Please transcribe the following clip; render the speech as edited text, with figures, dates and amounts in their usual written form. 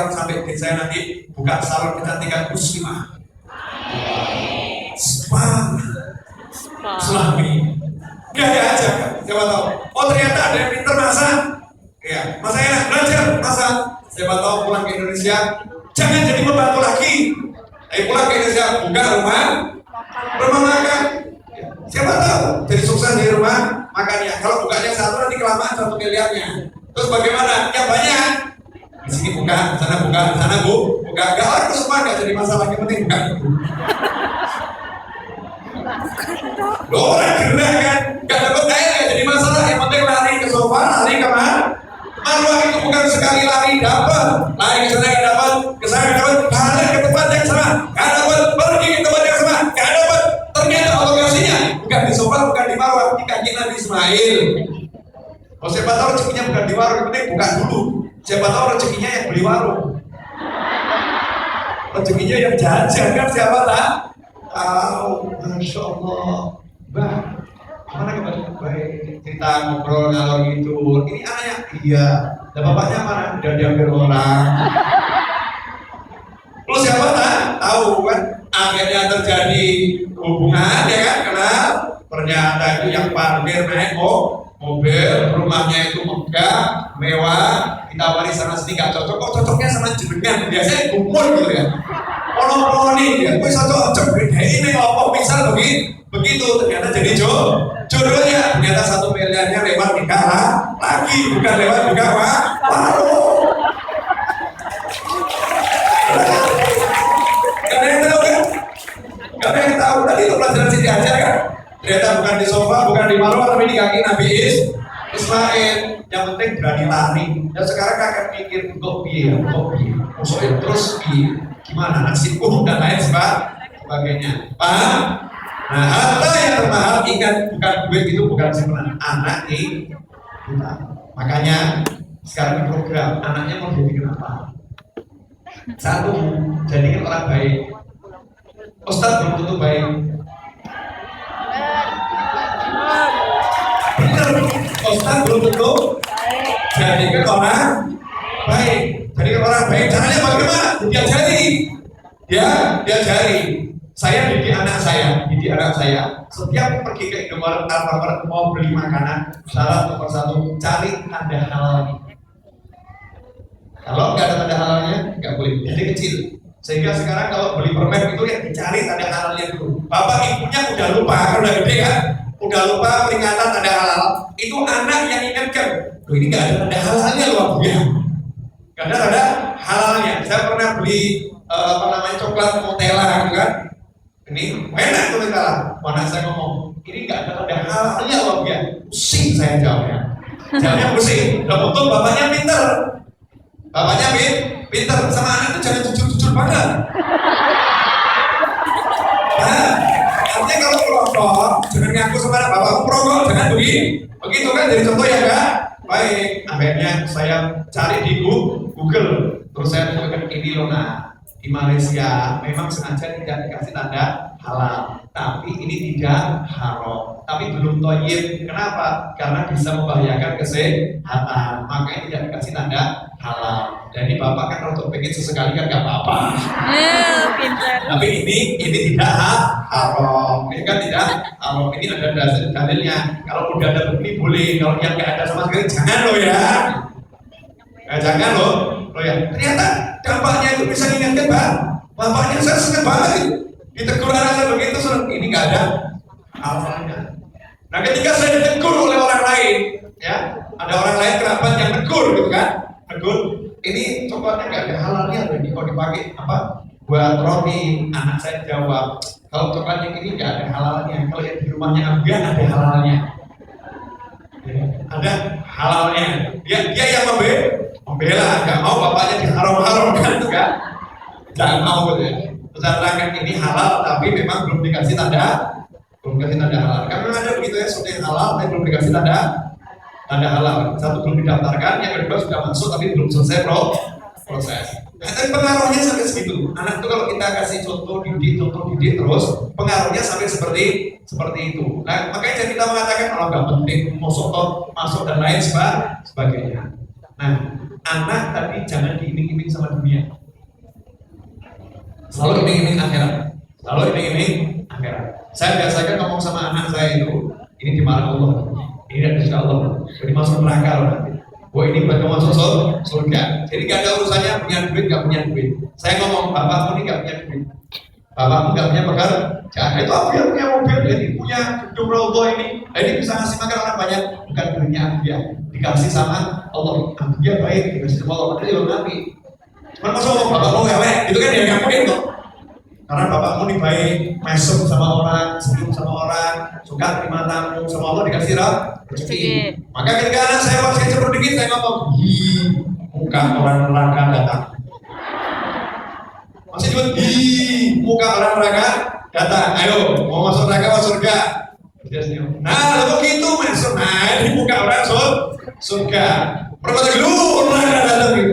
orang sampai saya nanti buka salon kecantikan muslimah. Spa. Islami. Gaya aja kan, siapa tahu. Oh ternyata ada yang pinter masak. Ya, masa enak belajar masak. Siapa tahu pulang ke Indonesia, jangan jadi pembantu lagi. Pulang ke Indonesia, buka rumah makan. Ya, siapa tahu jadi sukses di rumah makannya. Kalau bukanya satu nanti kelamaan 1 miliarnya. Terus bagaimana? Ya banyak. Di sini buka, di sana buka. Gak laku semua, gak jadi masalah. Yang penting buka. Orang gerak kan, gak dapat air gak jadi masalah. Yang penting lari ke sofa, lari ke mana? Marwah itu bukan sekali lari dapat, lari ke sana gak dapat, ke sana gak dapat, balik ke tempat yang sama, gak dapat, pergi ke tempat yang sama, gak dapat. Ternyata lokasinya bukan di sofa, bukan di marwah, di kaki Nabi Ismail. Oh siapa tahu rezekinya bukan di warung, yang penting buka dulu. Siapa tahu rezekinya yang beli warung, rezekinya yang jajan kan siapa tak? Masya Allah, Mbak, mana kemarin baik cerita ngobrol ngalor gitu. Ini anaknya, iya. Dan bapaknya mana? Udah diambil orang. Lu siapa tak? Tahu kan? Akhirnya terjadi hubungan, ya kan? Kenal? Ternyata itu yang parkir naik mobil, rumahnya itu megah, mewah, ditawari sana sini gak cocok. Kok cocoknya sama jenengan? Biasanya gumul gitu ya. Ono nih ya, wis cocok beda ini apa misal begitu ternyata jadi jodohnya ternyata 1 miliarnya lewat nikah lagi bukan lewat buka warung. Gak ada yang tahu kan? Gak ada yang tahu tadi itu pelajaran Siti Hajar kan? Ternyata bukan di sofa, bukan di marwah tapi di kaki Nabi Ismail. Yang penting berani lari. Dan sekarang kakak mikir kok piye musuhnya terus gimana nasibku dan lain sebagainya. Paham? Nah, harta yang termahal ingat bukan duit itu bukan simpenan anak kita. Makanya sekarang program anaknya mau jadi apa? Satu, jadikan orang baik. Ustadz belum tentu baik. Benar, Ustadz belum tentu jadikan orang baik. Jadikan orang baik. Caranya bagaimana? Diajari. Saya didik anak saya. Setiap pergi ke Indomaret Alfamart mau beli makanan, syarat nomor 1 cari tanda halalnya. Kalau nggak ada tanda halalnya, nggak boleh. Jadi kecil. Sehingga sekarang kalau beli permen itu yang dicari tanda halalnya dulu. Bapak ibunya udah lupa, udah gede kan? Udah lupa peringatan tanda halal. Itu anak yang ingatkan. Loh ini nggak ada tanda halalnya loh Bu ya. Nggak ada tanda halalnya. Saya pernah beli coklat Nutella gitu kan. Ini enak tuh Nutella. Mana saya ngomong, ini nggak ada tanda halalnya loh ya. Pusing saya jawabnya. Jawabnya pusing. Dan untung bapaknya pinter. Pinter sama anak itu jangan jujur banget. Nah, artinya kalau merokok, jangan ngaku sama anak bapakku merokok, jangan begitu kan jadi contoh ya enggak? Baik, akhirnya saya cari di Google, terus saya temukan ini loh di Malaysia memang sengaja tidak dikasih tanda halal, tapi ini tidak haram, tapi belum thayyib. Kenapa? Karena bisa membahayakan kesehatan, makanya tidak dikasih tanda halal. Jadi bapak kan untuk pengen sesekali kan nggak apa-apa. Pintar. Tapi ini tidak haram, ini kan tidak haram. Ini ada dalilnya. Kalau udah ada begini boleh, kalau yang nggak ada sama sekali jangan loh ya. Jangan loh ya. Ternyata dampaknya itu bisa diingatkan bapaknya saya senang banget itu. Ditegur anaknya begitu, ini nggak ada halalnya. Nah ketika saya ditegur oleh orang lain, ya ada orang lain kerabat yang tegur gitu kan, ini coklatnya nggak ada halalnya loh, ini kalau dipakai buat roti. Anak saya jawab, kalau coklat yang ini nggak ada halalnya, kalau yang di rumahnya Abian ada halalnya. Ada halalnya. Dia yang membela, nggak mau bapaknya diharam-haramkan itu kan, jangan mau gitu ya. Terangkan ini halal tapi memang belum dikasih tanda halal. Karena ada begitu ya, sudah halal tapi belum dikasih tanda halal. Satu belum didaftarkan, yang kedua sudah masuk tapi belum selesai proses. Nah, tapi pengaruhnya sampai segitu. Anak itu kalau kita kasih contoh didik terus, pengaruhnya sampai seperti itu. Nah, makanya kita mengatakan kalau nggak penting masuk dan lain sebagainya. Nah, anak tadi jangan diiming-iming sama dunia. Selalu iming-iming akhirat. Selalu iming-iming akhirat. Saya biasakan ngomong sama anak saya itu, ini dimarah Allah. Ini dari Insya Allah. Jadi masuk neraka loh nanti. Wah ini buat kamu masuk surga. Jadi gak ada urusannya punya duit gak punya duit. Saya ngomong bapakmu ini gak punya duit. Bapakmu gak punya pekerjaan. Itu aku yang punya mobil, jadi punya gedung roboh ini. Nah, ini bisa ngasih makan orang banyak. Bukan duitnya Ambia, dikasih sama Allah. Ambia baik, dikasih sama Allah. Padahal juga nabi. Cuman masa ngomong bapakmu ngewek, itu kan ya gak mungkin tuh. Karena bapakmu nih baik, mesum sama orang, senyum sama orang, suka terima tamu, sama Allah dikasih rezeki. Maka ketika anak saya masih kecil dikit, saya ngomong, muka orang neraka datang. Masih juga, muka orang neraka datang. Ayo, mau masuk neraka masuk surga. Dia senyum. Nah, lalu gitu mesum. Nah, ini muka orang surga. Perkata dulu neraka datang gitu.